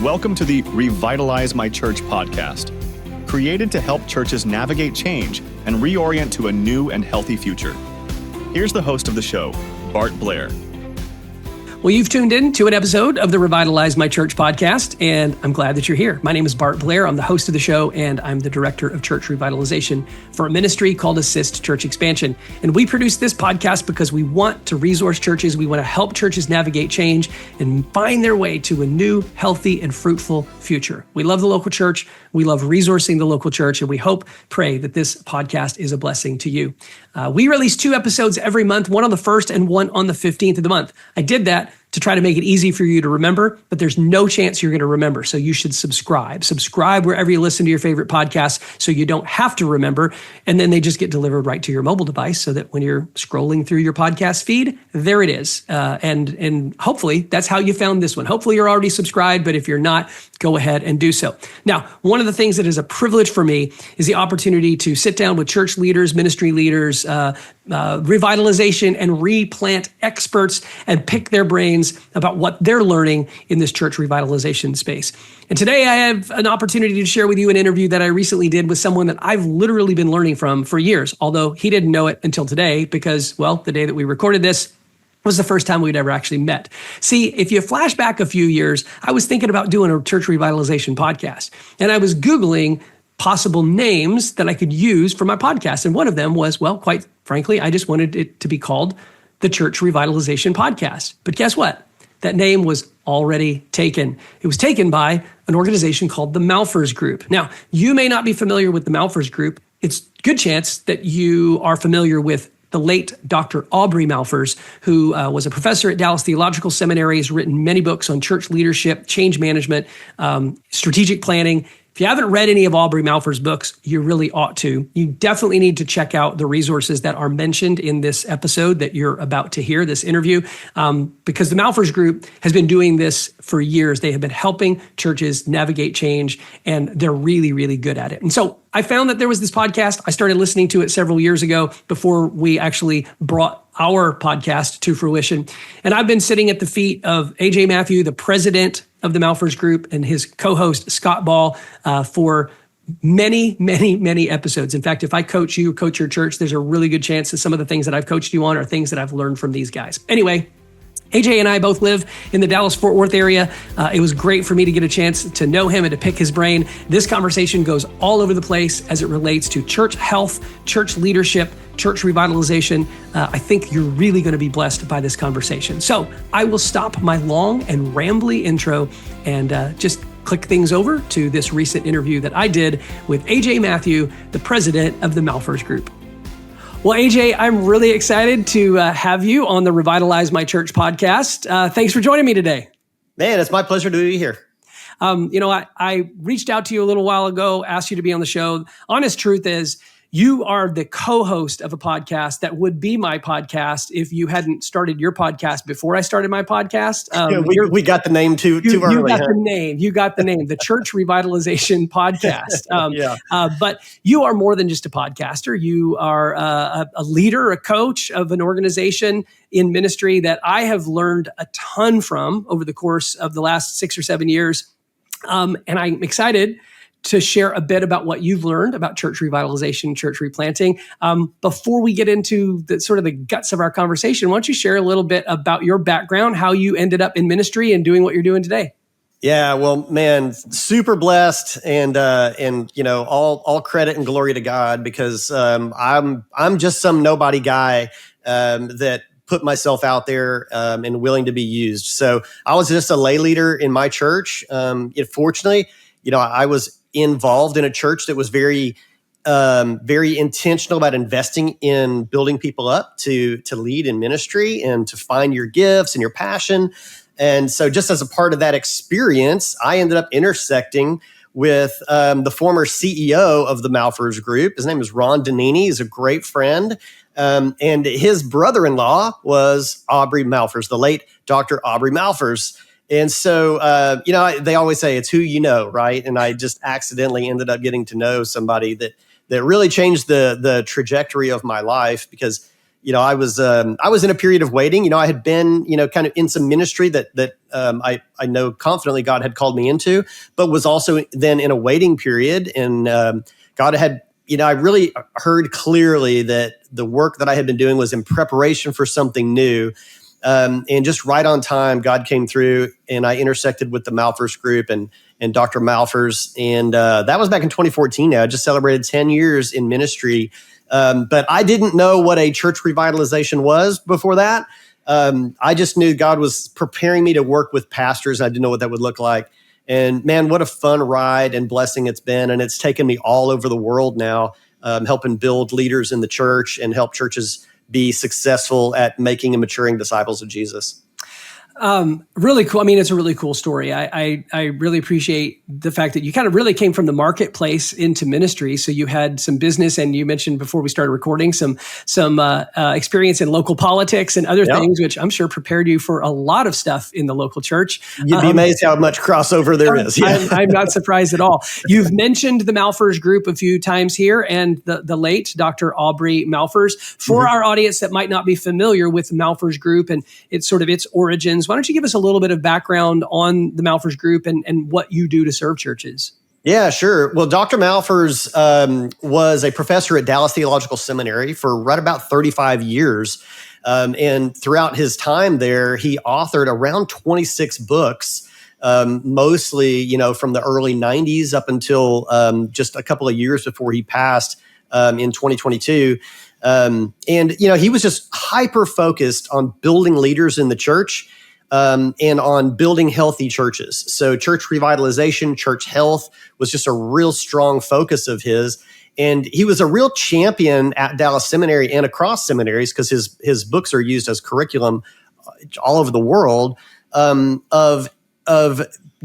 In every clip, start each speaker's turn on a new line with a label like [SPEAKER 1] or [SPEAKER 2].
[SPEAKER 1] Welcome to the Revitalize My Church podcast, created to help churches navigate change and reorient to a new and healthy future. Here's the host of the show, Bart Blair.
[SPEAKER 2] Well, you've tuned in to an episode of the Revitalize My Church podcast, and I'm glad that you're here. My name is Bart Blair. I'm the host of the show, and I'm the director of church revitalization for a ministry called Assist Church Expansion. And we produce this podcast because we want to resource churches. We want to help churches navigate change and find their way to a new, healthy, and fruitful future. We love the local church. We love resourcing the local church, and we pray that this podcast is a blessing to you. We release 2 episodes every month, one on the 1st and one on the 15th of the month. I did that to try to make it easy for you to remember, but there's no chance you're going to remember. So you should subscribe. Subscribe wherever you listen to your favorite podcasts so you don't have to remember. And then they just get delivered right to your mobile device so that when you're scrolling through your podcast feed, there it is. And hopefully that's how you found this one. Hopefully you're already subscribed, but if you're not, go ahead and do so. Now, one of the things that is a privilege for me is the opportunity to sit down with church leaders, ministry leaders, revitalization and replant experts and pick their brains about what they're learning in this church revitalization space. And today I have an opportunity to share with you an interview that I recently did with someone that I've literally been learning from for years, although he didn't know it until today because, well, the day that we recorded this was the first time we'd ever actually met. See, if you flash back a few years, I was thinking about doing a church revitalization podcast, and I was Googling possible names that I could use for my podcast. And one of them was, well, quite frankly, I just wanted it to be called the Church Revitalization Podcast. But guess what? That name was already taken. It was taken by an organization called the Malphurs Group. Now, you may not be familiar with the Malphurs Group. It's a good chance that you are familiar with the late Dr. Aubrey Malphurs, who was a professor at Dallas Theological Seminary, has written many books on church leadership, change management, strategic planning. If you haven't read any of Aubrey Malphurs' books, you really ought to. You definitely need to check out the resources that are mentioned in this episode that you're about to hear, this interview, because the Malphurs Group has been doing this for years. They have been helping churches navigate change, and they're really, really good at it. And so I found that there was this podcast. I started listening to it several years ago before we actually brought our podcast to fruition. And I've been sitting at the feet of AJ Mathieu, the president of the Malphurs Group, and his co-host, Scott Ball, for many, many, many episodes. In fact, if I coach you, coach your church, there's a really good chance that some of the things that I've coached you on are things that I've learned from these guys. Anyway, AJ and I both live in the Dallas-Fort Worth area. It was great for me to get a chance to know him and to pick his brain. This conversation goes all over the place as it relates to church health, church leadership, church revitalization. I think you're really going to be blessed by this conversation. So I will stop my long and rambly intro and just click things over to this recent interview that I did with AJ Mathieu, the president of the Malphurs Group. Well, AJ, I'm really excited to have you on the Revitalize My Church podcast. Thanks for joining me today.
[SPEAKER 3] Man, it's my pleasure to be here.
[SPEAKER 2] I reached out to you a little while ago, asked you to be on the show. Honest truth is, you are the co-host of a podcast that would be my podcast if you hadn't started your podcast before I started my podcast.
[SPEAKER 3] We got the name too early.
[SPEAKER 2] You got the name, the Church Revitalization Podcast. But you are more than just a podcaster. You are a leader, a coach of an organization in ministry that I have learned a ton from over the course of the last 6 or 7 years. And I'm excited to share a bit about what you've learned about church revitalization, church replanting. Before we get into the sort of the guts of our conversation, why don't you share a little bit about your background, how you ended up in ministry and doing what you're doing today?
[SPEAKER 3] Yeah, well, man, super blessed, and all credit and glory to God, because I'm just some nobody guy that put myself out there and willing to be used. So I was just a lay leader in my church. Fortunately, I was involved in a church that was very intentional about investing in building people up to lead in ministry and to find your gifts and your passion. And so just as a part of that experience, I ended up intersecting with the former CEO of the Malphurs Group. His name is Ron Danini. He's a great friend. And his brother-in-law was Aubrey Malphurs, the late Dr. Aubrey Malphurs. And so, they always say it's who you know, right? And I just accidentally ended up getting to know somebody that really changed the trajectory of my life, because, I was in a period of waiting. I had been, kind of in some ministry that I know confidently God had called me into, but was also then in a waiting period. And God had, I really heard clearly that the work that I had been doing was in preparation for something new. And just right on time, God came through, and I intersected with the Malphurs Group and Dr. Malphurs. And that was back in 2014 now. I just celebrated 10 years in ministry. But I didn't know what a church revitalization was before that. I just knew God was preparing me to work with pastors. I didn't know what that would look like. And man, what a fun ride and blessing it's been. And it's taken me all over the world now, helping build leaders in the church and help churches be successful at making and maturing disciples of Jesus.
[SPEAKER 2] Really cool. I mean, it's a really cool story. I really appreciate the fact that you kind of really came from the marketplace into ministry. So you had some business, and you mentioned before we started recording some experience in local politics and other things, which I'm sure prepared you for a lot of stuff in the local church.
[SPEAKER 3] You'd be amazed how much crossover there is. Yeah.
[SPEAKER 2] I'm not surprised at all. You've mentioned the Malphurs Group a few times here, and the late Dr. Aubrey Malphurs. For our audience that might not be familiar with the Malphurs Group and its origins, why don't you give us a little bit of background on the Malphurs Group and what you do to serve churches?
[SPEAKER 3] Yeah, sure. Well, Dr. Malphurs was a professor at Dallas Theological Seminary for right about 35 years. And throughout his time there, he authored around 26 books, mostly, from the early 90s up until just a couple of years before he passed in 2022. And, he was just hyper focused on building leaders in the church. And on building healthy churches. So church revitalization, church health was just a real strong focus of his. And he was a real champion at Dallas Seminary and across seminaries, because his books are used as curriculum all over the world, of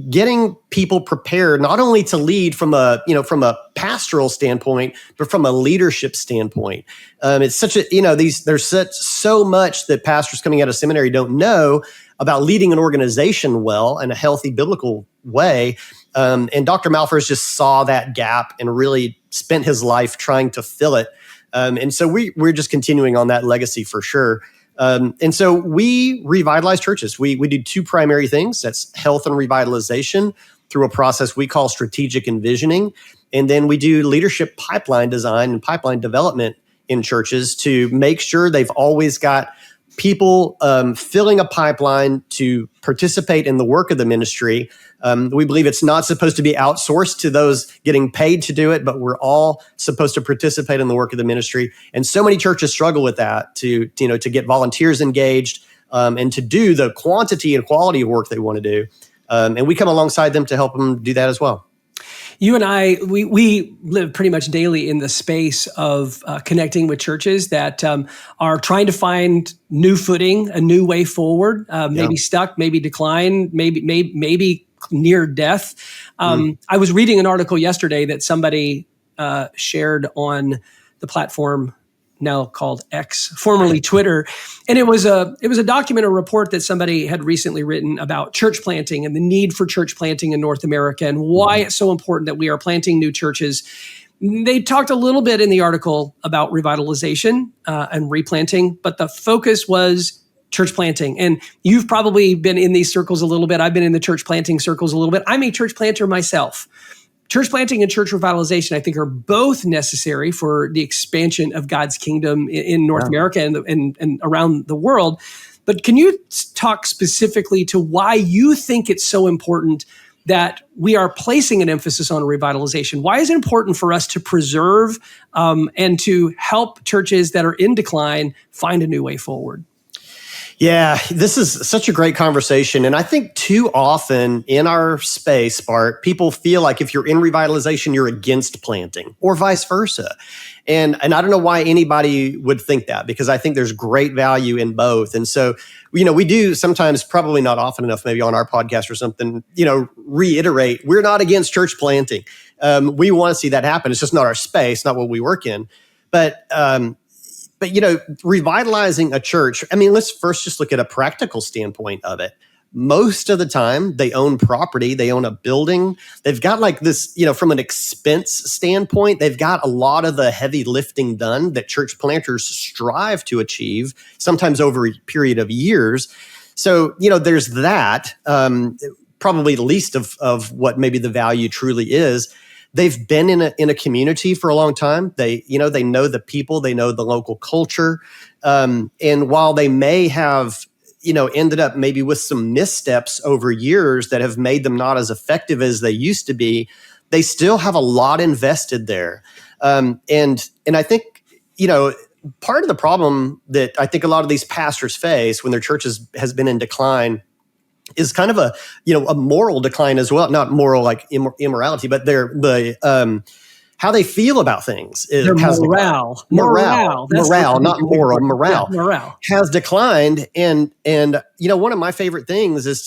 [SPEAKER 3] getting people prepared not only to lead from a pastoral standpoint, but from a leadership standpoint. It's such a, there's so much that pastors coming out of seminary don't know about leading an organization well in a healthy biblical way. And Dr. Malphurs just saw that gap and really spent his life trying to fill it. And so we're just continuing on that legacy for sure. And so we revitalize churches. We do two primary things. That's health and revitalization through a process we call strategic envisioning. And then we do leadership pipeline design and pipeline development in churches to make sure they've always got people filling a pipeline to participate in the work of the ministry. We believe it's not supposed to be outsourced to those getting paid to do it, but we're all supposed to participate in the work of the ministry. And so many churches struggle with that, to get volunteers engaged and to do the quantity and quality of work they want to do. And we come alongside them to help them do that as well.
[SPEAKER 2] You and I, we live pretty much daily in the space of connecting with churches that are trying to find new footing, a new way forward, maybe stuck, maybe decline, maybe near death. I was reading an article yesterday that somebody shared on the platform now called X, formerly Twitter. And it was a document, a report that somebody had recently written about church planting and the need for church planting in North America and why it's so important that we are planting new churches. They talked a little bit in the article about revitalization and replanting, but the focus was church planting. And you've probably been in these circles a little bit. I've been in the church planting circles a little bit. I'm a church planter myself. Church planting and church revitalization, I think, are both necessary for the expansion of God's kingdom in North America and around the world. But can you talk specifically to why you think it's so important that we are placing an emphasis on revitalization? Why is it important for us to preserve and to help churches that are in decline find a new way forward?
[SPEAKER 3] Yeah, this is such a great conversation. And I think too often in our space, Bart, people feel like if you're in revitalization, you're against planting, or vice versa. And I don't know why anybody would think that, because I think there's great value in both. And so, we do sometimes, probably not often enough, maybe on our podcast or something, reiterate, we're not against church planting. We want to see that happen. It's just not our space, not what we work in. But revitalizing a church, let's first just look at a practical standpoint of it. most of the time they own property, they own a building. They've got like this, from an expense standpoint, they've got a lot of the heavy lifting done that church planters strive to achieve, sometimes over a period of years. So, there's that, probably the least of what maybe the value truly is. They've been in a community for a long time. They know the people, they know the local culture. And while they may have, ended up maybe with some missteps over years that have made them not as effective as they used to be, they still have a lot invested there. And I think, part of the problem that I think a lot of these pastors face when their church has been in decline is kind of a moral decline as well. Not moral like immorality, but how they feel about things.
[SPEAKER 2] Their morale,
[SPEAKER 3] not moral. Morale.
[SPEAKER 2] Yeah, morale
[SPEAKER 3] has declined, and one of my favorite things is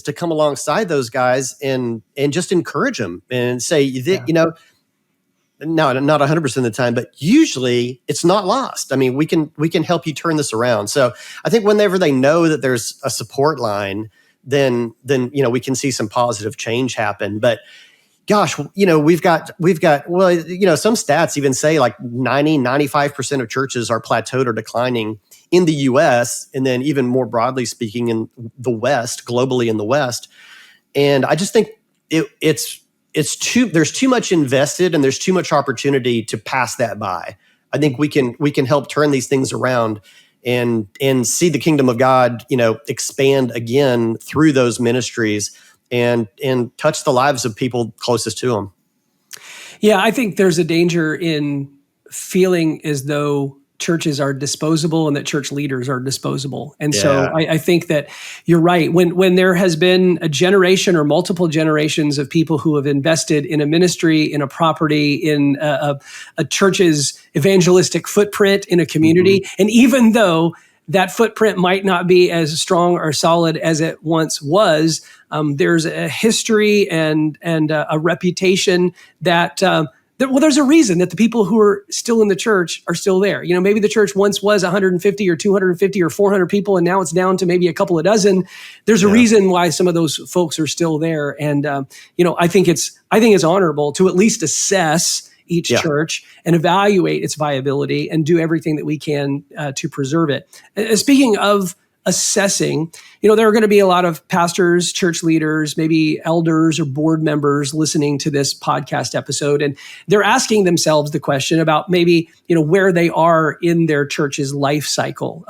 [SPEAKER 3] to come alongside those guys and just encourage them and say, no, not 100% of the time, but usually it's not lost. I mean, we can help you turn this around. So I think whenever they know that there's a support line, then we can see some positive change happen. But gosh, we've got some stats even say like 95% of churches are plateaued or declining in the US, and then even more broadly speaking in the West, globally in the West. And I just think there's too much invested and there's too much opportunity to pass that by. I think we can help turn these things around and see the kingdom of God, expand again through those ministries and touch the lives of people closest to them.
[SPEAKER 2] Yeah, I think there's a danger in feeling as though churches are disposable and that church leaders are disposable. And so I think that you're right. When there has been a generation or multiple generations of people who have invested in a ministry, in a property, in a church's evangelistic footprint in a community, and even though that footprint might not be as strong or solid as it once was, there's a history and a reputation that there's a reason that the people who are still in the church are still there. Maybe the church once was 150 or 250 or 400 people, and now it's down to maybe a couple of dozen. There's a reason why some of those folks are still there. And, I think it's honorable to at least assess each church and evaluate its viability and do everything that we can to preserve it. Speaking of assessing, there are going to be a lot of pastors, church leaders, maybe elders or board members listening to this podcast episode, and they're asking themselves the question about maybe, where they are in their church's life cycle.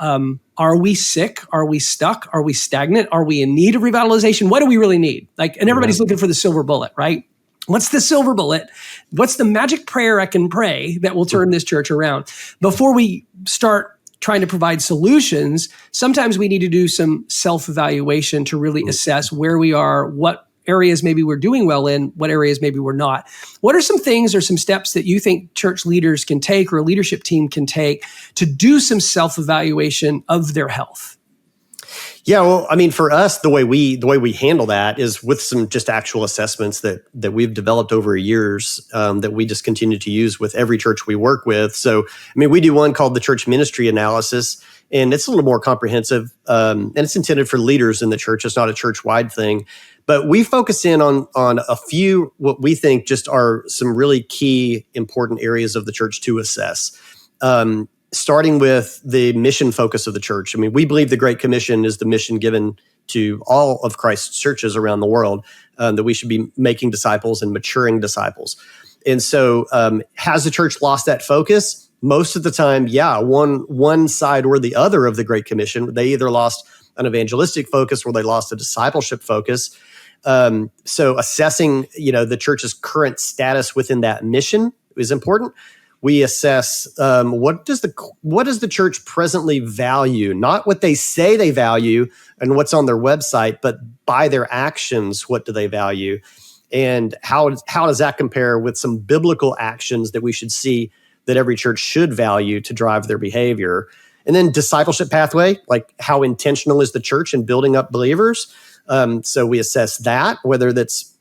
[SPEAKER 2] Are we sick? Are we stuck? Are we stagnant? Are we in need of revitalization? What do we really need? And everybody's looking for the silver bullet, right? What's the silver bullet? What's the magic prayer I can pray that will turn this church around? Before we start trying to provide solutions, sometimes we need to do some self-evaluation to really assess where we are, what areas maybe we're doing well in, what areas maybe we're not. What are some things or some steps that you think church leaders can take or a leadership team can take to do some self-evaluation of their health?
[SPEAKER 3] Yeah, well, I mean, for us, the way we handle that is with some just actual assessments that we've developed over years that we just continue to use with every church we work with. So, I mean, we do one called the Church Ministry Analysis, and it's a little more comprehensive, and it's intended for leaders in the church. It's not a church-wide thing, but we focus in on a few what we think just are some really key, important areas of the church to assess. Starting with the mission focus of the church. I mean, we believe the Great Commission is the mission given to all of Christ's churches around the world, that we should be making disciples and maturing disciples. And so has the church lost that focus? Most of the time, one side or the other of the Great Commission. They either lost an evangelistic focus or they lost a discipleship focus. So assessing, the church's current status within that mission is important. We assess what does the church presently value, not what they say they value and what's on their website, but by their actions, what do they value, and how does that compare with some biblical actions that we should see that every church should value to drive their behavior. And then discipleship pathway, like how intentional is the church in building up believers? So we assess that, whether that's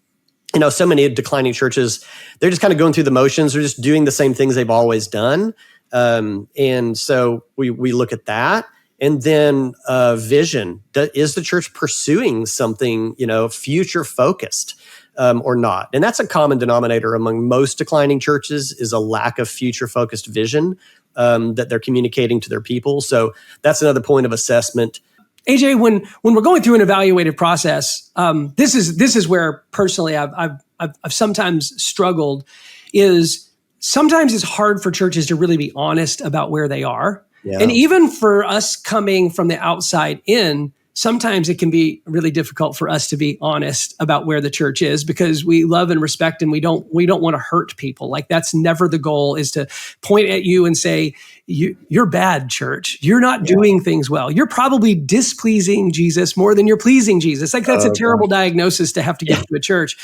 [SPEAKER 3] so many declining churches, they're just kind of going through the motions. They're just doing the same things they've always done. And so we look at that. And then vision. Is the church pursuing something, future focused or not? And that's a common denominator among most declining churches, is a lack of future focused vision that they're communicating to their people. So that's another point of assessment.
[SPEAKER 2] AJ, when we're going through an evaluative process, this is where personally I've sometimes struggled. Is sometimes it's hard for churches to really be honest about where they are. Yeah. And even for us coming from the outside in, sometimes it can be really difficult for us to be honest about where the church is, because we love and respect and we don't want to hurt people. Like, that's never the goal, is to point at you and say, you're bad, church. You're not doing things well. You're probably displeasing Jesus more than you're pleasing Jesus. Like, that's a terrible diagnosis to have to give to a church.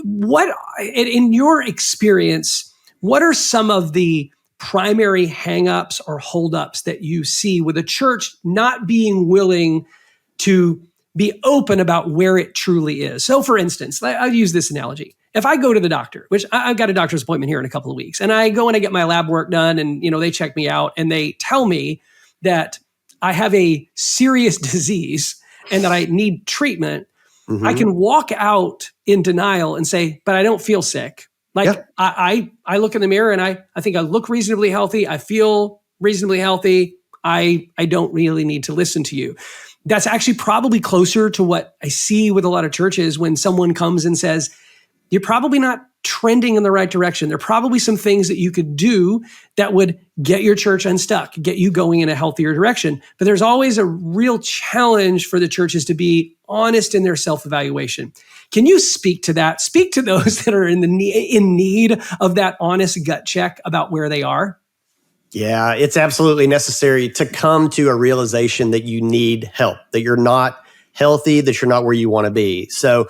[SPEAKER 2] What, in your experience, what are some of the primary hangups or holdups that you see with a church not being willing to be open about where it truly is? So, for instance, I'll use this analogy. If I go to the doctor, which I've got a doctor's appointment here in a couple of weeks, and I go and I get my lab work done, and they check me out and they tell me that I have a serious disease and that I need treatment, I can walk out in denial and say, but I don't feel sick. Like, I look in the mirror and I think I look reasonably healthy. I feel reasonably healthy. I don't really need to listen to you. That's actually probably closer to what I see with a lot of churches when someone comes and says, you're probably not trending in the right direction. There are probably some things that you could do that would get your church unstuck, get you going in a healthier direction. But there's always a real challenge for the churches to be honest in their self-evaluation. Can you speak to that? Speak to those that are in need of that honest gut check about where they are.
[SPEAKER 3] Yeah, it's absolutely necessary to come to a realization that you need help, that you're not healthy, that you're not where you want to be. So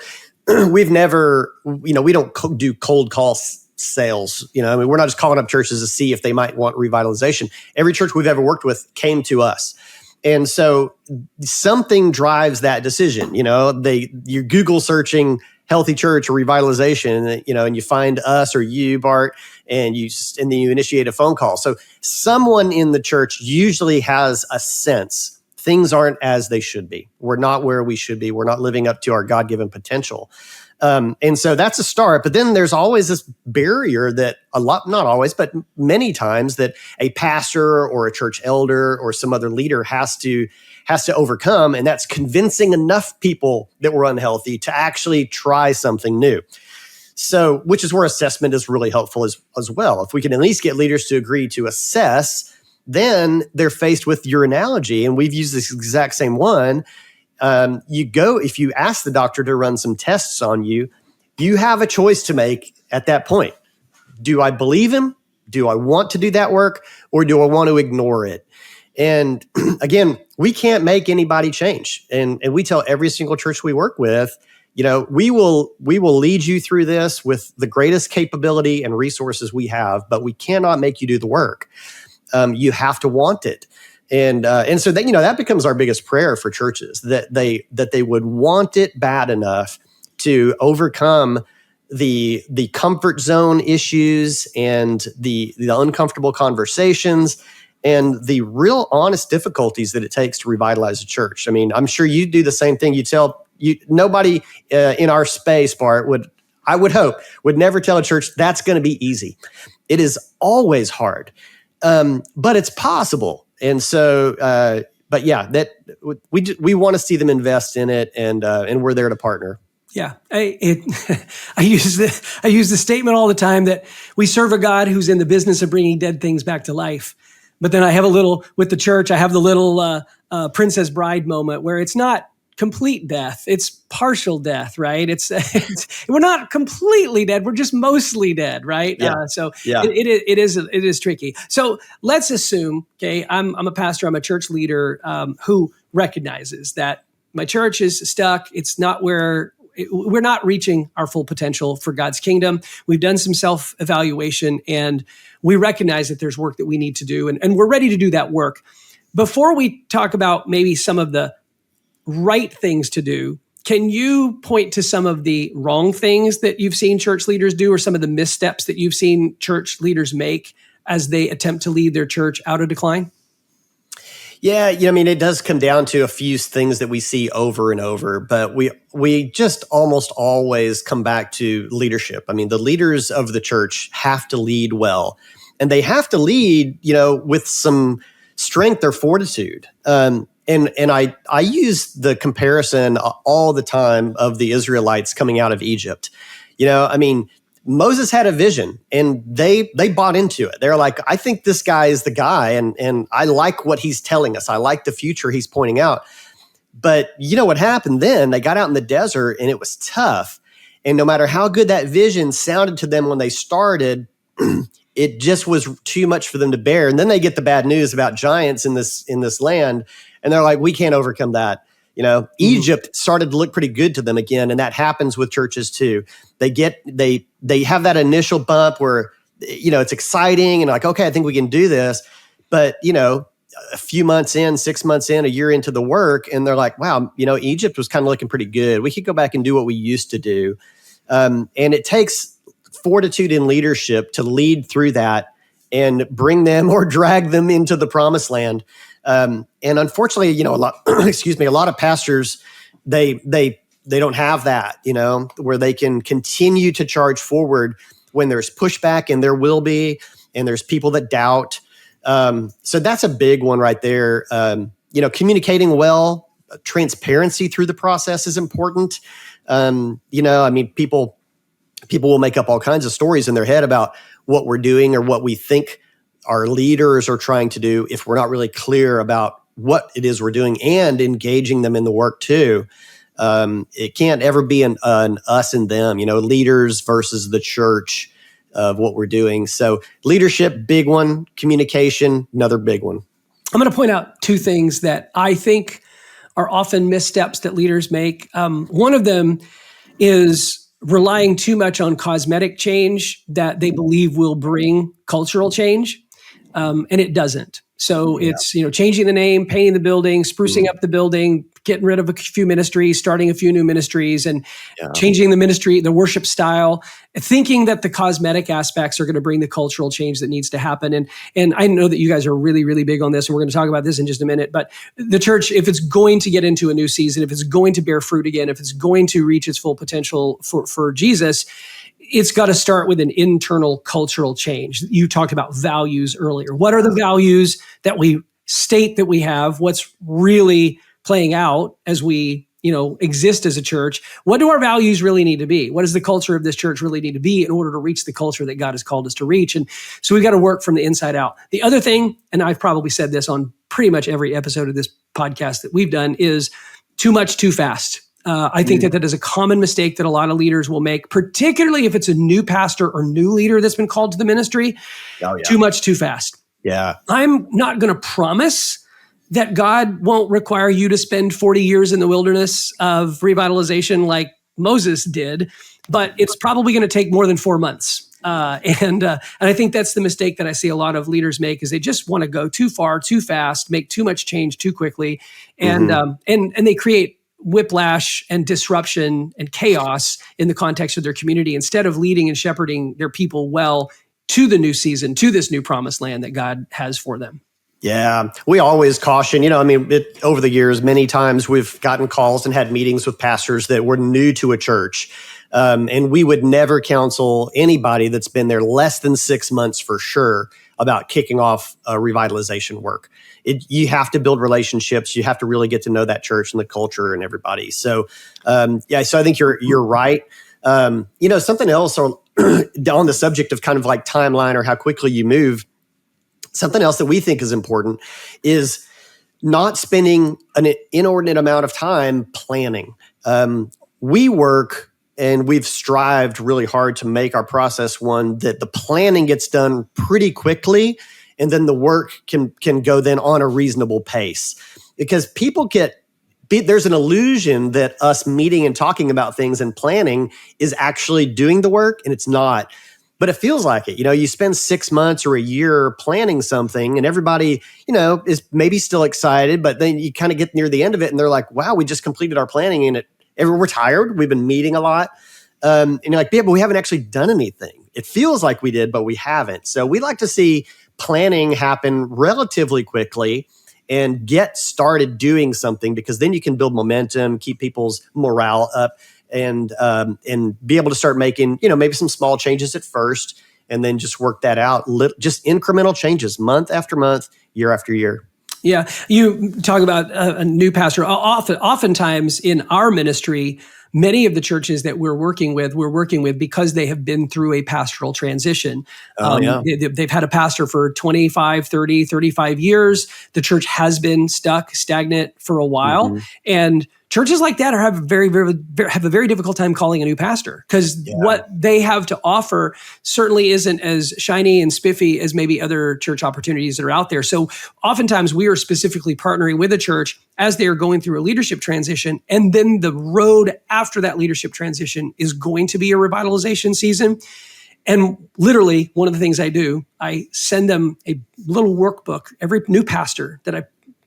[SPEAKER 3] we've never, we don't do cold call sales. We're not just calling up churches to see if they might want revitalization. Every church we've ever worked with came to us. And so something drives that decision. You're Google searching healthy church or revitalization, and you find us or you, Bart, and then you initiate a phone call. So someone in the church usually has a sense things aren't as they should be. We're not where we should be. We're not living up to our God-given potential. And so that's a start. But then there's always this barrier that not always, but many times, that a pastor or a church elder or some other leader has to overcome. And that's convincing enough people that we're unhealthy to actually try something new. So, which is where assessment is really helpful as well. If we can at least get leaders to agree to assess, then they're faced with your analogy. And we've used this exact same one. If you ask the doctor to run some tests on you, you have a choice to make at that point. Do I believe him? Do I want to do that work? Or do I want to ignore it? And again, we can't make anybody change. And we tell every single church we work with, we will lead you through this with the greatest capability and resources we have, but we cannot make you do the work. You have to want it. And so that, that becomes our biggest prayer for churches, that they would want it bad enough to overcome the comfort zone issues and the uncomfortable conversations and the real honest difficulties that it takes to revitalize a church. I mean, I'm sure you do the same thing. Nobody in our space, Bart, I would hope, would never tell a church that's going to be easy. It is always hard. But it's possible. And so, but yeah, that we want to see them invest in it, and we're there to partner.
[SPEAKER 2] Yeah, I use the statement all the time that we serve a God who's in the business of bringing dead things back to life. But then I have with the church, I have the little Princess Bride moment where it's not complete death. It's partial death, right? It's we're not completely dead. We're just mostly dead, right?
[SPEAKER 3] Yeah.
[SPEAKER 2] It is tricky. So let's assume, okay, I'm a pastor, I'm a church leader who recognizes that my church is stuck. It's not we're not reaching our full potential for God's kingdom. We've done some self-evaluation and we recognize that there's work that we need to do, and we're ready to do that work. Before we talk about maybe some of the right things to do, can you point to some of the wrong things that you've seen church leaders do, or some of the missteps that you've seen church leaders make as they attempt to lead their church out of decline?
[SPEAKER 3] Yeah, I mean, it does come down to a few things that we see over and over, but we just almost always come back to leadership. I mean, the leaders of the church have to lead well, and they have to lead, with some strength or fortitude. And I use the comparison all the time of the Israelites coming out of Egypt. I mean, Moses had a vision and they bought into it. They're like, I think this guy is the guy, and I like what he's telling us. I like the future he's pointing out. But you know what happened then? They got out in the desert and it was tough. And no matter how good that vision sounded to them when they started, it just was too much for them to bear. And then they get the bad news about giants in this land, and they're like, we can't overcome that. Egypt started to look pretty good to them again, and that happens with churches too. They have that initial bump where it's exciting and like, okay, I think we can do this, but a few months in, 6 months in, a year into the work, and they're like, wow, Egypt was kind of looking pretty good. We could go back and do what we used to do, and it takes fortitude in leadership to lead through that and bring them or drag them into the promised land. And unfortunately, a lot of pastors, they don't have that, where they can continue to charge forward when there's pushback, and there will be, and there's people that doubt. So that's a big one right there. Communicating well, transparency through the process is important. I mean, people will make up all kinds of stories in their head about what we're doing or what we think our leaders are trying to do if we're not really clear about what it is we're doing and engaging them in the work too. It can't ever be an us and them, leaders versus the church of what we're doing. So leadership, big one. Communication, another big one.
[SPEAKER 2] I'm going to point out two things that I think are often missteps that leaders make. One of them is relying too much on cosmetic change that they believe will bring cultural change. And it doesn't. So it's, changing the name, painting the building, sprucing up the building, getting rid of a few ministries, starting a few new ministries, and changing the ministry, the worship style, thinking that the cosmetic aspects are going to bring the cultural change that needs to happen. And I know that you guys are really, really big on this, and we're going to talk about this in just a minute. But the church, if it's going to get into a new season, if it's going to bear fruit again, if it's going to reach its full potential for Jesus, it's got to start with an internal cultural change. You talked about values earlier. What are the values that we state that we have? What's really playing out as we, exist as a church? What do our values really need to be? What does the culture of this church really need to be in order to reach the culture that God has called us to reach? And so we've got to work from the inside out. The other thing, and I've probably said this on pretty much every episode of this podcast that we've done, is too much, too fast. I think that is a common mistake that a lot of leaders will make, particularly if it's a new pastor or new leader that's been called to the ministry. Oh, yeah. Too much, too fast.
[SPEAKER 3] Yeah.
[SPEAKER 2] I'm not going to promise that God won't require you to spend 40 years in the wilderness of revitalization like Moses did, but it's probably going to take more than 4 months. And I think that's the mistake that I see a lot of leaders make, is they just want to go too far, too fast, make too much change too quickly, and they create whiplash and disruption and chaos in the context of their community, instead of leading and shepherding their people well to the new season, to this new promised land that God has for them.
[SPEAKER 3] Yeah, we always caution, over the years, many times we've gotten calls and had meetings with pastors that were new to a church. And we would never counsel anybody that's been there less than 6 months for sure about kicking off revitalization work. You have to build relationships. You have to really get to know that church and the culture and everybody. So, so I think you're right. Something else on the subject of kind of like timeline or how quickly you move, something else that we think is important is not spending an inordinate amount of time planning. We work and we've strived really hard to make our process one that the planning gets done pretty quickly, and then the work can go then on a reasonable pace. Because people there's an illusion that us meeting and talking about things and planning is actually doing the work, and it's not. But it feels like it. You spend 6 months or a year planning something, and everybody, is maybe still excited, but then you kind of get near the end of it and they're like, wow, we just completed our planning, and we're tired. We've been meeting a lot. And you're like, yeah, but we haven't actually done anything. It feels like we did, but we haven't. So we like to see planning happen relatively quickly. and get started doing something, because then you can build momentum, keep people's morale up, and be able to start making, maybe some small changes at first, and then just work that out. Just incremental changes, month after month, year after year.
[SPEAKER 2] Yeah, you talk about a new pastor. Oftentimes in our ministry, many of the churches that we're working with because they have been through a pastoral transition. They've had a pastor for 25, 30, 35 years. The church has been stagnant for a while. And churches like that have a very difficult time calling a new pastor, because what they have to offer certainly isn't as shiny and spiffy as maybe other church opportunities that are out there. So oftentimes we are specifically partnering with a church as they are going through a leadership transition. And then the road after that leadership transition is going to be a revitalization season. And literally, one of the things I do, I send them a little workbook, every new pastor that I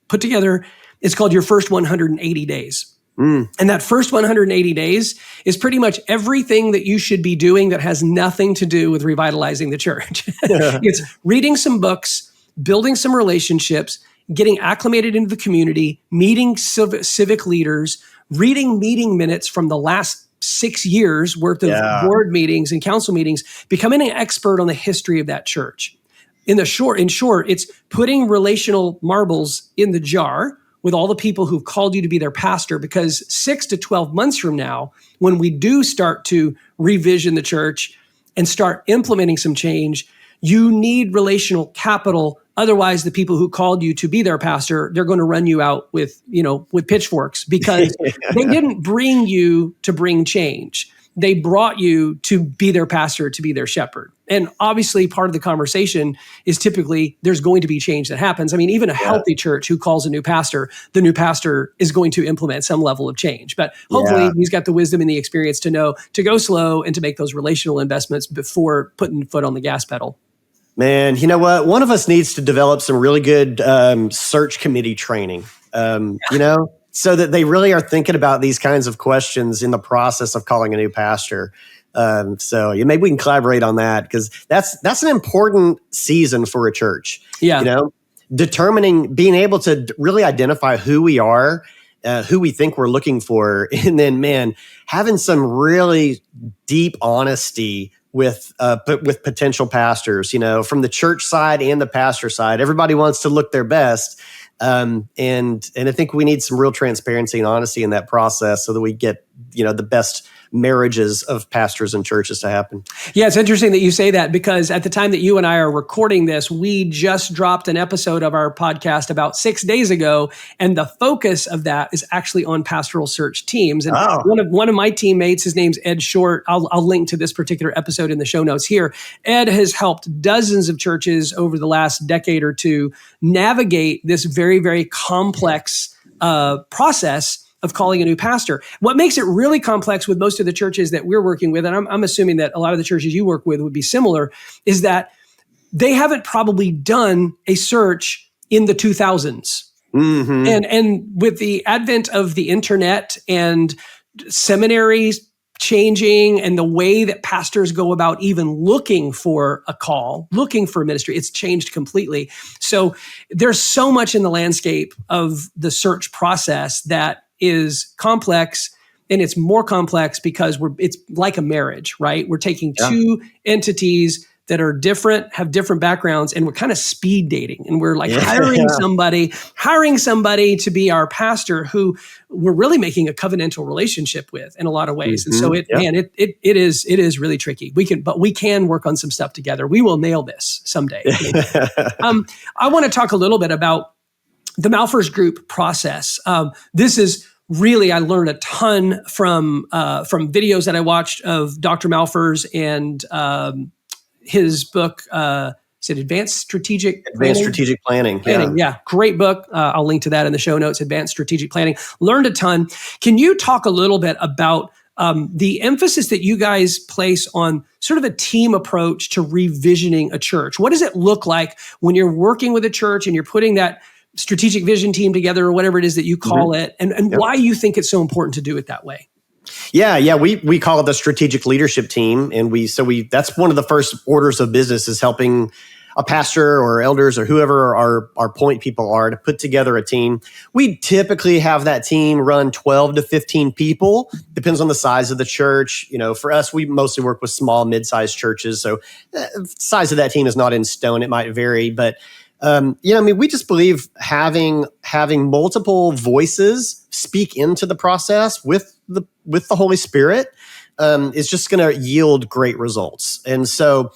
[SPEAKER 2] put together. It's called Your First 180 Days. And that first 180 days is pretty much everything that you should be doing that has nothing to do with revitalizing the church. It's reading some books, building some relationships, getting acclimated into the community, meeting civic leaders, reading meeting minutes from the last 6 years worth of board meetings and council meetings, becoming an expert on the history of that church. In short, it's putting relational marbles in the jar with all the people who've called you to be their pastor, because 6 to 12 months from now, when we do start to revision the church and start implementing some change, you need relational capital. Otherwise, the people who called you to be their pastor, they're going to run you out with pitchforks, because they didn't bring you to bring change. They brought you to be their pastor, to be their shepherd. And obviously part of the conversation is typically there's going to be change that happens. I mean, even a healthy church who calls a new pastor, the new pastor is going to implement some level of change. But hopefully he's got the wisdom and the experience to know to go slow and to make those relational investments before putting the foot on the gas pedal.
[SPEAKER 3] Man, you know what? One of us needs to develop some really good search committee training, so that they really are thinking about these kinds of questions in the process of calling a new pastor. So maybe we can collaborate on that, because that's an important season for a church. Determining, being able to really identify who we are, who we think we're looking for, and then, having some really deep honesty with potential pastors. From the church side and the pastor side, everybody wants to look their best. And I think we need some real transparency and honesty in that process, so that we get, the best marriages of pastors and churches to happen.
[SPEAKER 2] Yeah, it's interesting that you say that, because at the time that you and I are recording this, we just dropped an episode of our podcast about 6 days ago, and the focus of that is actually on pastoral search teams. And one of my teammates, his name's Ed Short. I'll link to this particular episode in the show notes here. Ed has helped dozens of churches over the last decade or two navigate this very, very complex process of calling a new pastor. What makes it really complex with most of the churches that we're working with, and I'm assuming that a lot of the churches you work with would be similar, is that they haven't probably done a search in the 2000s. And with the advent of the internet and seminaries changing and the way that pastors go about even looking for a call, looking for ministry, it's changed completely. So there's so much in the landscape of the search process that is complex, and it's more complex because it's like a marriage, right? We're taking two entities that are different, have different backgrounds, and we're kind of speed dating, and we're like hiring somebody to be our pastor who we're really making a covenantal relationship with in a lot of ways. And so it is really tricky. But we can work on some stuff together. We will nail this someday. I want to talk a little bit about the Malphurs Group process. This is really, I learned a ton from videos that I watched of Dr. Malphurs and his book. Is it Advanced Strategic Planning? Yeah, great book. I'll link to that in the show notes. Advanced Strategic Planning. Learned a ton. Can you talk a little bit about the emphasis that you guys place on sort of a team approach to revisioning a church? What does it look like when you're working with a church and you're putting that strategic vision team together, or whatever it is that you call it, and why you think it's so important to do it that way?
[SPEAKER 3] Yeah. We call it the strategic leadership team. And that's one of the first orders of business, is helping a pastor or elders or whoever our point people are to put together a team. We typically have that team run 12 to 15 people. Depends on the size of the church. For us, we mostly work with small, mid-sized churches. So size of that team is not in stone. It might vary, but we just believe having multiple voices speak into the process with the Holy Spirit is just going to yield great results. And so,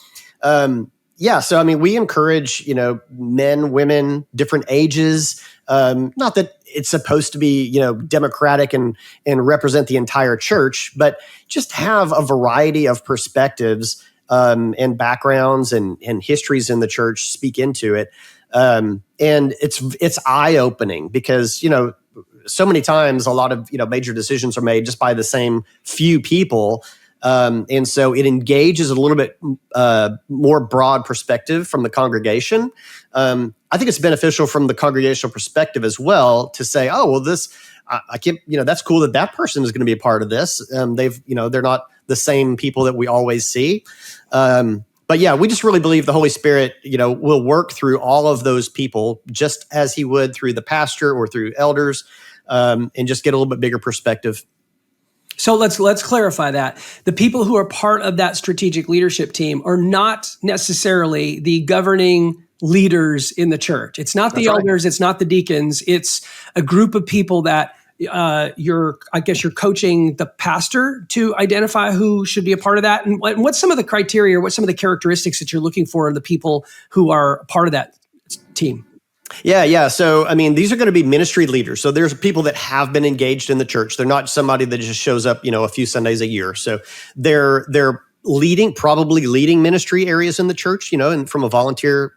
[SPEAKER 3] we encourage, men, women, different ages. Not that it's supposed to be, democratic and represent the entire church, but just have a variety of perspectives and backgrounds and histories in the church speak into it. And it's eye-opening because, so many times a lot of, major decisions are made just by the same few people. And so it engages a little bit more broad perspective from the congregation. I think it's beneficial from the congregational perspective as well to say, oh, well, I can't, that's cool that person is going to be a part of this. They're not the same people that we always see. But yeah, we just really believe the Holy Spirit, will work through all of those people just as he would through the pastor or through elders, and just get a little bit bigger perspective.
[SPEAKER 2] So let's clarify that. The people who are part of that strategic leadership team are not necessarily the governing leaders in the church. It's not the elders, it's not the deacons. It's a group of people that you're coaching the pastor to identify who should be a part of that. And what's some of the criteria, or what's some of the characteristics that you're looking for in the people who are part of that team?
[SPEAKER 3] Yeah. So, these are going to be ministry leaders. So there's people that have been engaged in the church. They're not somebody that just shows up, a few Sundays a year. So they're probably leading ministry areas in the church, and from a volunteer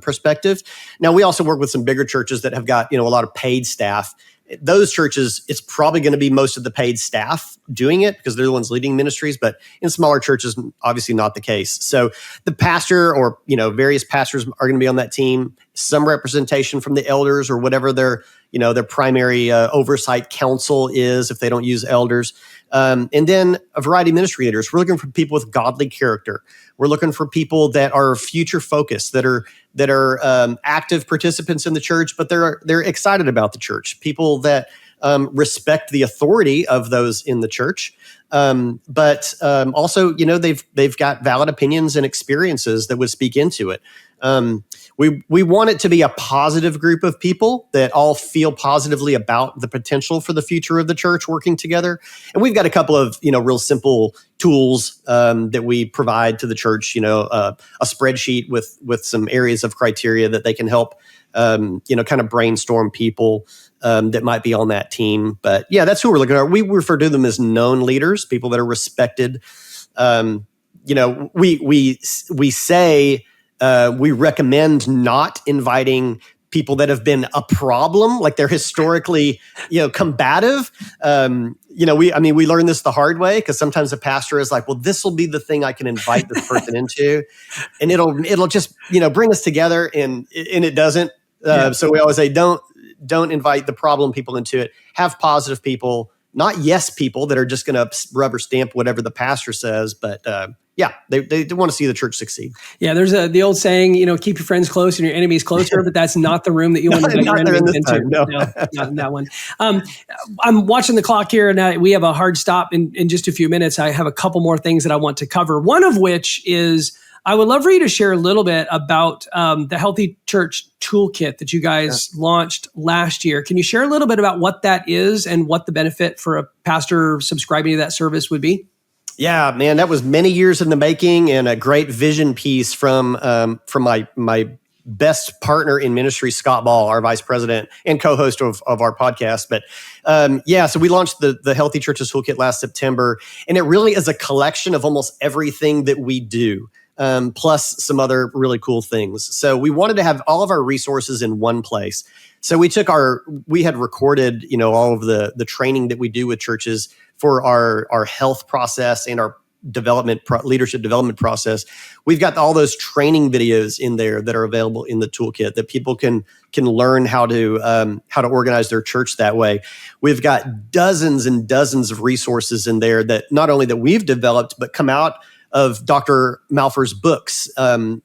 [SPEAKER 3] perspective. Now, we also work with some bigger churches that have got, a lot of paid staff. Those churches, it's probably going to be most of the paid staff doing it because they're the ones leading ministries. But in smaller churches, obviously not the case. So the pastor or, various pastors are going to be on that team. Some representation from the elders or whatever their primary oversight council is if they don't use elders. And then a variety of ministry leaders. We're looking for people with godly character. We're looking for people that are future focused, that are active participants in the church, but they're excited about the church. People that respect the authority of those in the church, but also they've got valid opinions and experiences that would speak into it. We want it to be a positive group of people that all feel positively about the potential for the future of the church working together. And we've got a couple of, real simple tools that we provide to the church, a spreadsheet with some areas of criteria that they can help, kind of brainstorm people that might be on that team. But yeah, that's who we're looking at. We refer to them as known leaders, people that are respected. We say, we recommend not inviting people that have been a problem, like they're historically, combative. We learned this the hard way because sometimes the pastor is like, well, this will be the thing I can invite this person into, and it'll just, bring us together, and it doesn't. So we always say, don't invite the problem people into it. Have positive people, not yes people that are just going to rubber stamp whatever the pastor says, but they want to see the church succeed.
[SPEAKER 2] Yeah, there's the old saying, keep your friends close and your enemies closer, but that's not the room that you want to invite your enemies into. No, not in that one. I'm watching the clock here, and we have a hard stop in just a few minutes. I have a couple more things that I want to cover, one of which is I would love for you to share a little bit about the Healthy Church Toolkit that you guys launched last year. Can you share a little bit about what that is and what the benefit for a pastor subscribing to that service would be?
[SPEAKER 3] Yeah, man, that was many years in the making and a great vision piece from my best partner in ministry, Scott Ball, our vice president and co-host of our podcast. But so we launched the Healthy Churches Toolkit last September, and it really is a collection of almost everything that we do, plus some other really cool things. So we wanted to have all of our resources in one place. So we had recorded, all of the training that we do with churches for our health process and our leadership development process. We've got all those training videos in there that are available in the toolkit that people can learn how to organize their church that way. We've got dozens and dozens of resources in there that not only that we've developed, but come out of Dr. Malphurs' books.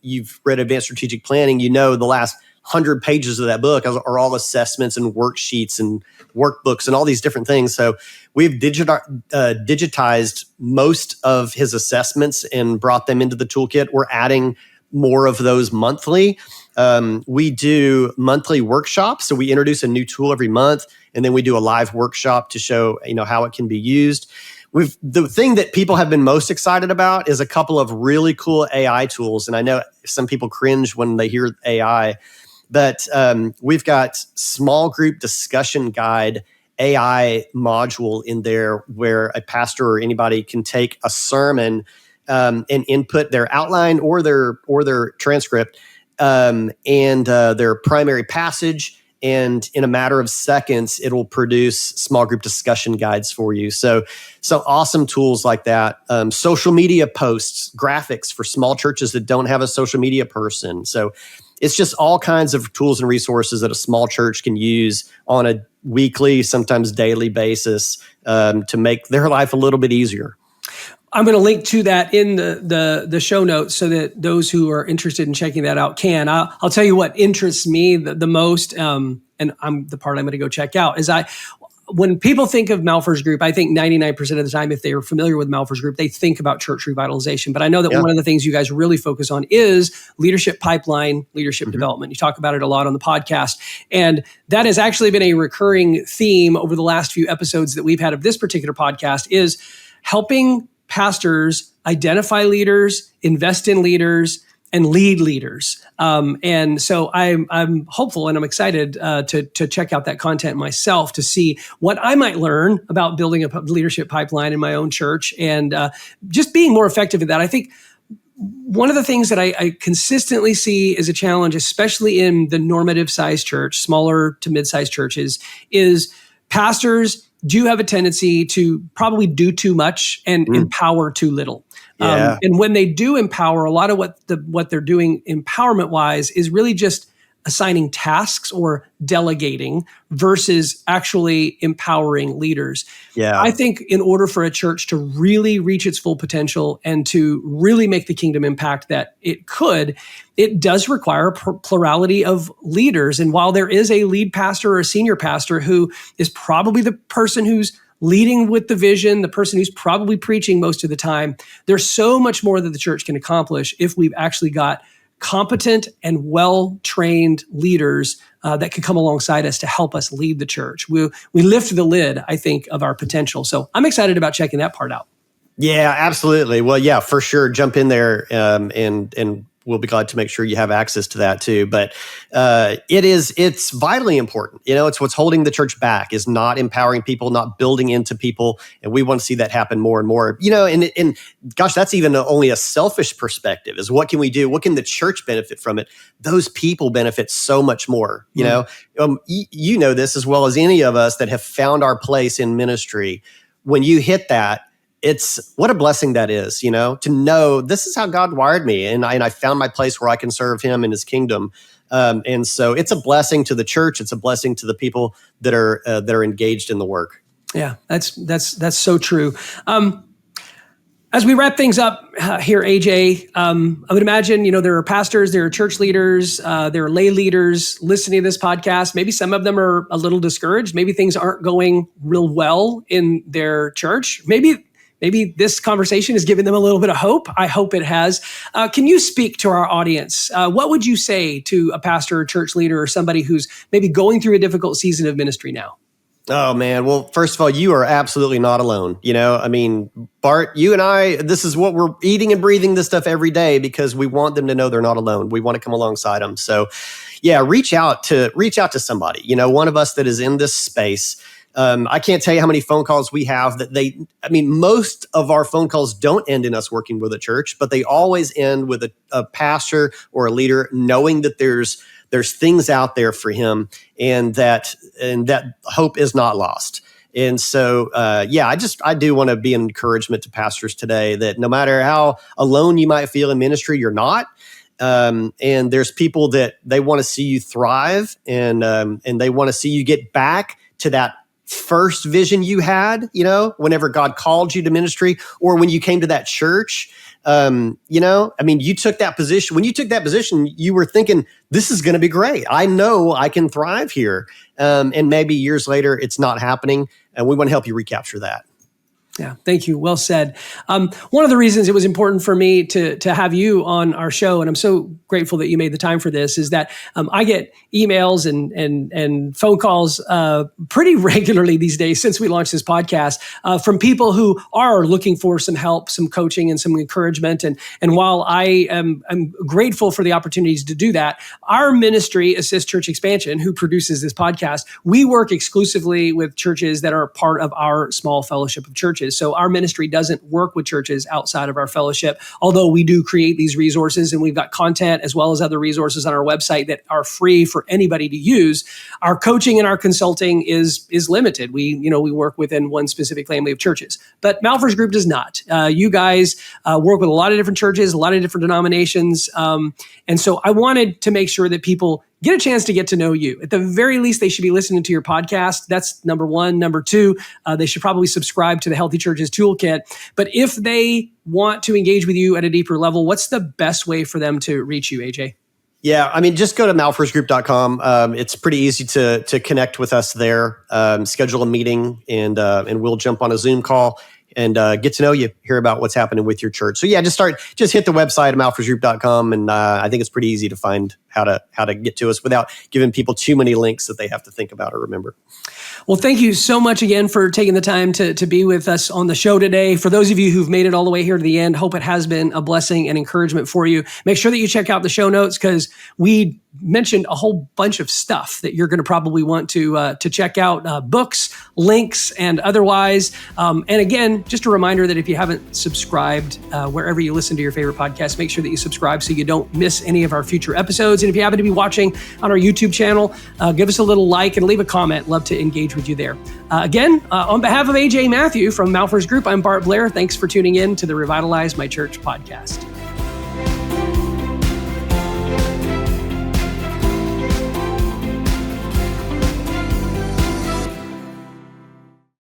[SPEAKER 3] You've read Advanced Strategic Planning. You know the last 100 pages of that book are all assessments and worksheets and workbooks and all these different things. So we've digitized most of his assessments and brought them into the toolkit. We're adding more of those monthly. We do monthly workshops. So we introduce a new tool every month, and then we do a live workshop to show, how it can be used. The thing that people have been most excited about is a couple of really cool AI tools. And I know some people cringe when they hear AI, but we've got small group discussion guide AI module in there where a pastor or anybody can take a sermon and input their outline or their transcript and their primary passage. And in a matter of seconds, it'll produce small group discussion guides for you. So awesome tools like that. Social media posts, graphics for small churches that don't have a social media person. So it's just all kinds of tools and resources that a small church can use on a weekly, sometimes daily basis to make their life a little bit easier.
[SPEAKER 2] I'm going to link to that in the show notes so that those who are interested in checking that out can. I'll tell you what interests me the most, and the part I'm going to go check out is when people think of Malphurs Group, I think 99% of the time, if they are familiar with Malphurs Group, they think about church revitalization. But I know that one of the things you guys really focus on is leadership pipeline, leadership development. You talk about it a lot on the podcast. And that has actually been a recurring theme over the last few episodes that we've had of this particular podcast is helping pastors identify leaders, invest in leaders, and lead leaders. And so I'm hopeful and I'm excited to check out that content myself to see what I might learn about building a leadership pipeline in my own church and just being more effective at that. I think one of the things that I consistently see as a challenge, especially in the normative size church, smaller to mid-sized churches, is pastors do have a tendency to probably do too much and empower too little. And when they do empower, a lot of what they're doing empowerment-wise is really just assigning tasks or delegating versus actually empowering leaders.
[SPEAKER 3] Yeah.
[SPEAKER 2] I think in order for a church to really reach its full potential and to really make the kingdom impact that it could, it does require a plurality of leaders. And while there is a lead pastor or a senior pastor who is probably the person who's leading with the vision, the person who's probably preaching most of the time, there's so much more that the church can accomplish if we've actually got competent and well-trained leaders that could come alongside us to help us lead the church. We lift the lid, I think, of our potential. So I'm excited about checking that part out.
[SPEAKER 3] Yeah, absolutely. Well, yeah, for sure. Jump in there and we'll be glad to make sure you have access to that too. But it's vitally important. It's what's holding the church back is not empowering people, not building into people. And we want to see that happen more and more. And gosh, that's even only a selfish perspective is what can we do? What can the church benefit from it? Those people benefit so much more. You know this as well as any of us that have found our place in ministry. When you hit that, it's what a blessing that is, to know this is how God wired me. And I found my place where I can serve him in his kingdom. And so it's a blessing to the church. It's a blessing to the people that are engaged in the work.
[SPEAKER 2] Yeah, that's so true. As we wrap things up here, AJ, I would imagine, there are pastors, there are church leaders, there are lay leaders listening to this podcast. Maybe some of them are a little discouraged. Maybe things aren't going real well in their church. Maybe this conversation has given them a little bit of hope. I hope it has. Can you speak to our audience? What would you say to a pastor or church leader or somebody who's maybe going through a difficult season of ministry now?
[SPEAKER 3] Oh, man. Well, first of all, you are absolutely not alone. Bart, you and I, this is what we're eating and breathing this stuff every day because we want them to know they're not alone. We want to come alongside them. So yeah, reach out to somebody, one of us that is in this space. I can't tell you how many phone calls we have that most of our phone calls don't end in us working with a church, but they always end with a pastor or a leader knowing that there's things out there for him and that hope is not lost. And so, I do want to be an encouragement to pastors today that no matter how alone you might feel in ministry, you're not. And there's people that they want to see you thrive and they want to see you get back to that first vision you had, whenever God called you to ministry, or when you came to that church. You took that position. When you took that position, you were thinking, this is going to be great. I know I can thrive here. And maybe years later, it's not happening. And we want to help you recapture that.
[SPEAKER 2] Yeah, thank you. Well said. One of the reasons it was important for me to have you on our show, and I'm so grateful that you made the time for this, is that I get emails and phone calls pretty regularly these days since we launched this podcast from people who are looking for some help, some coaching, and some encouragement. And while I'm grateful for the opportunities to do that, our ministry, Assist Church Expansion, who produces this podcast, we work exclusively with churches that are part of our small fellowship of churches. So our ministry doesn't work with churches outside of our fellowship, although we do create these resources, and we've got content as well as other resources on our website that are free for anybody to use. Our coaching and our consulting is limited. We work within one specific family of churches, but Malphurs Group does not. You guys work with a lot of different churches, a lot of different denominations. And so I wanted to make sure that people get a chance to get to know you. At the very least, they should be listening to your podcast. That's number one. Number two, they should probably subscribe to the Healthy Churches Toolkit. But if they want to engage with you at a deeper level, what's the best way for them to reach you, AJ?
[SPEAKER 3] Yeah, just go to malphursgroup.com. It's pretty easy to connect with us there, schedule a meeting, and we'll jump on a Zoom call and get to know you, hear about what's happening with your church. So yeah, just hit the website at malphursgroup.com, and I think it's pretty easy to find how to get to us without giving people too many links that they have to think about or remember.
[SPEAKER 2] Well, thank you so much again for taking the time to be with us on the show today. For those of you who've made it all the way here to the end, hope it has been a blessing and encouragement for you. Make sure that you check out the show notes, because we mentioned a whole bunch of stuff that you're going to probably want to check out, books, links, and otherwise. And again, just a reminder that if you haven't subscribed wherever you listen to your favorite podcast, make sure that you subscribe so you don't miss any of our future episodes. And if you happen to be watching on our YouTube channel, give us a little like and leave a comment. Love to engage with you there. Again, on behalf of AJ Mathieu from Malphurs Group, I'm Bart Blair. Thanks for tuning in to the Revitalize My Church podcast.